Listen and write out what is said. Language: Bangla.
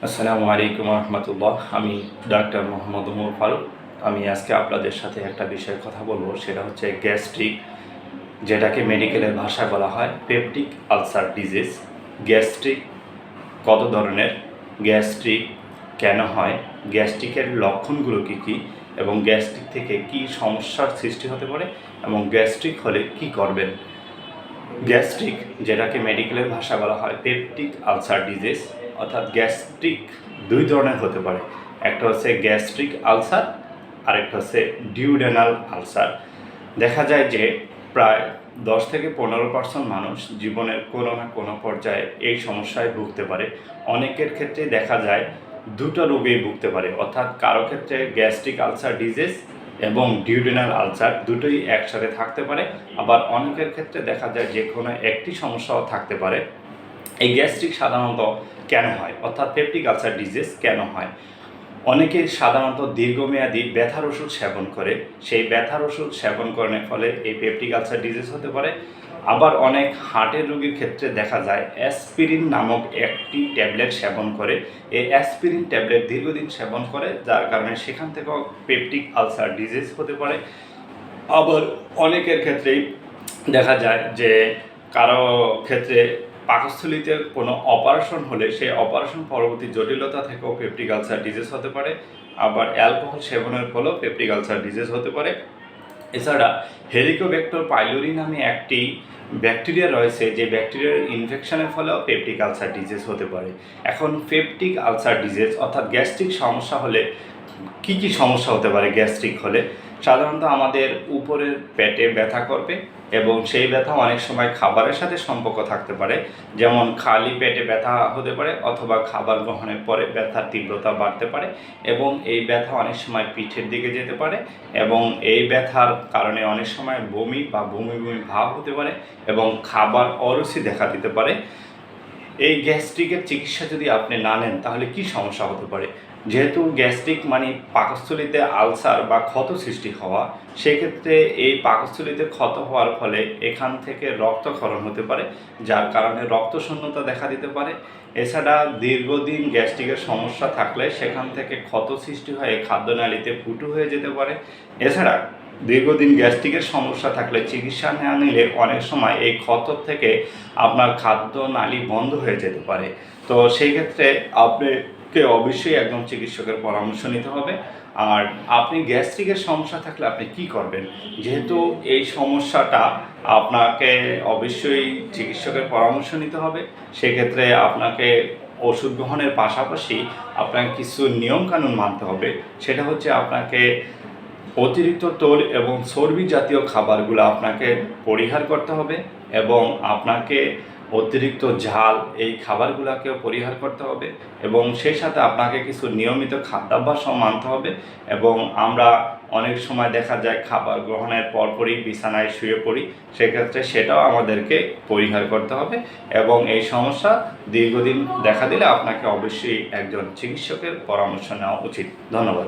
আসসালামু আলাইকুম রহমতুল্লাহ। আমি ডাক্তার মোহাম্মদ উমর ফারুক। আমি আজকে আপনাদের সাথে একটা বিষয়ে কথা বলবো, সেটা হচ্ছে গ্যাস্ট্রিক, যেটাকে মেডিকেলের ভাষায় বলা হয় পেপটিক আলসার ডিজিজ। গ্যাস্ট্রিক কত ধরনের, গ্যাস্ট্রিক কেন হয়, গ্যাস্ট্রিকের লক্ষণগুলো কী কী, এবং গ্যাস্ট্রিক থেকে কী সমস্যার সৃষ্টি হতে পারে, এবং গ্যাস্ট্রিক হলে কি করবেন। গ্যাস্ট্রিক, যেটাকে মেডিকেলের ভাষা বলা হয় পেপটিক আলসার ডিজিজ, অর্থাৎ গ্যাস্ট্রিক দুই ধরনের হতে পারে। একটা হচ্ছে গ্যাস্ট্রিক আলসার, আরেকটা হচ্ছে ডিউডেনাল আলসার। দেখা যায় যে প্রায় 10 থেকে 15% মানুষ জীবনের কোনো না কোনো পর্যায়ে এই সমস্যায় ভুগতে পারে। অনেকের ক্ষেত্রে দেখা যায় দুটো রোগেই ভুগতে পারে, অর্থাৎ কারো ক্ষেত্রে গ্যাস্ট্রিক আলসার ডিজিজ এবং ডিউডেনাল আলসার দুটোই একসাথে থাকতে পারে। আবার অনেকের ক্ষেত্রে দেখা যায় যে কোনো একটি সমস্যাও থাকতে পারে। এই গ্যাস্ট্রিক সাধারণত কেন হয়, অর্থাৎ পেপটিক আলসার ডিজিজ কেন হয়? অনেকে সাধারণত দীর্ঘমেয়াদী ব্যথার ওষুধ সেবন করে, সেই ব্যথার ওষুধ সেবন করার ফলে এই পেপটিক আলসার ডিজিজ হতে পারে। আবার অনেক হার্টের রোগীর ক্ষেত্রে দেখা যায় অ্যাসপিরিন নামক একটি ট্যাবলেট সেবন করে। এই অ্যাসপিরিন ট্যাবলেট দীর্ঘদিন সেবন করে, যার কারণে সেখান থেকেও পেপটিক আলসার ডিজিজ হতে পারে। আবার অনেকের ক্ষেত্রেই দেখা যায় যে কারো ক্ষেত্রে পাকস্থলীতে কোনো অপারেশন হলে সেই অপারেশন পরবর্তী জটিলতা থেকেও পেপটিক আলসার ডিজিজ হতে পারে। আবার অ্যালকোহল সেবনের ফলেও পেপটিক আলসার ডিজিজ হতে পারে। এছাড়া হেলিকোব্যাক্টর পাইলোরি নামে একটি ব্যাকটেরিয়া রয়েছে, যে ব্যাকটেরিয়ার ইনফেকশনের ফলেও পেপটিক আলসার ডিজিজ হতে পারে। এখন পেপটিক আলসার ডিজিজ অর্থাৎ গ্যাস্ট্রিক সমস্যা হলে কি কি সমস্যা হতে পারে? গ্যাস্ট্রিক হলে সাধারণত আমাদের উপরের পেটে ব্যথা করবে, এবং সেই ব্যথা অনেক সময় খাবারের সাথে সম্পর্ক থাকতে পারে। যেমন খালি পেটে ব্যথা হতে পারে, অথবা খাবার গ্রহণের পরে ব্যথার তীব্রতা বাড়তে পারে, এবং এই ব্যথা অনেক সময় পিঠের দিকে যেতে পারে, এবং এই ব্যথার কারণে অনেক সময় বমি বা বমি বমি ভাব হতে পারে, এবং খাবার অরুচি দেখা দিতে পারে। এই গ্যাস্ট্রিকের চিকিৎসা যদি আপনি না নেন তাহলে কি সমস্যা হতে পারে? যেহেতু গ্যাস্ট্রিক মানে পাকস্থলীতে আলসার বা ক্ষত সৃষ্টি হওয়া, সেক্ষেত্রে এই পাকস্থলীতে ক্ষত হওয়ার ফলে এখান থেকে রক্তক্ষরণ হতে পারে, যার কারণে রক্তশূন্যতা দেখা দিতে পারে। এছাড়া দীর্ঘদিন গ্যাস্ট্রিকের সমস্যা থাকলে সেখান থেকে ক্ষত সৃষ্টি হয়ে খাদ্যনালীতে ফুটো হয়ে যেতে পারে। এছাড়া দীর্ঘদিন গ্যাস্ট্রিকের সমস্যা থাকলে চিকিৎসা না নিলে অনেক সময় এই ক্ষত থেকে আপনার খাদ্যনালী বন্ধ হয়ে যেতে পারে। তো সেই ক্ষেত্রে আপনাকে অবশ্যই একজন চিকিৎসকের পরামর্শ নিতে হবে। আর আপনি গ্যাস্ট্রিকের সমস্যা থাকলে আপনি কি করবেন? যেহেতু এই সমস্যাটা, আপনাকে অবশ্যই চিকিৎসকের পরামর্শ নিতে হবে। সেক্ষেত্রে আপনাকে ওষুধ গ্রহণের পাশাপাশি আপনাকে কিছু নিয়মকানুন মানতে হবে। সেটা হচ্ছে আপনাকে অতিরিক্ত তেল এবং চর্বি জাতীয় খাবারগুলো আপনাকে পরিহার করতে হবে, এবং আপনাকে অতিরিক্ত ঝাল এই খাবারগুলোকেও পরিহার করতে হবে, এবং সেই সাথে আপনাকে কিছু নিয়মিত খাদ্যাভ্যাসও মানতে হবে। এবং আমরা অনেক সময় দেখা যায় খাবার গ্রহণের পরপরই বিছানায় শুয়ে পড়ি, সেক্ষেত্রে সেটাও আমাদেরকে পরিহার করতে হবে। এবং এই সমস্যা দীর্ঘদিন দেখা দিলে আপনাকে অবশ্যই একজন চিকিৎসকের পরামর্শ নেওয়া উচিত। ধন্যবাদ।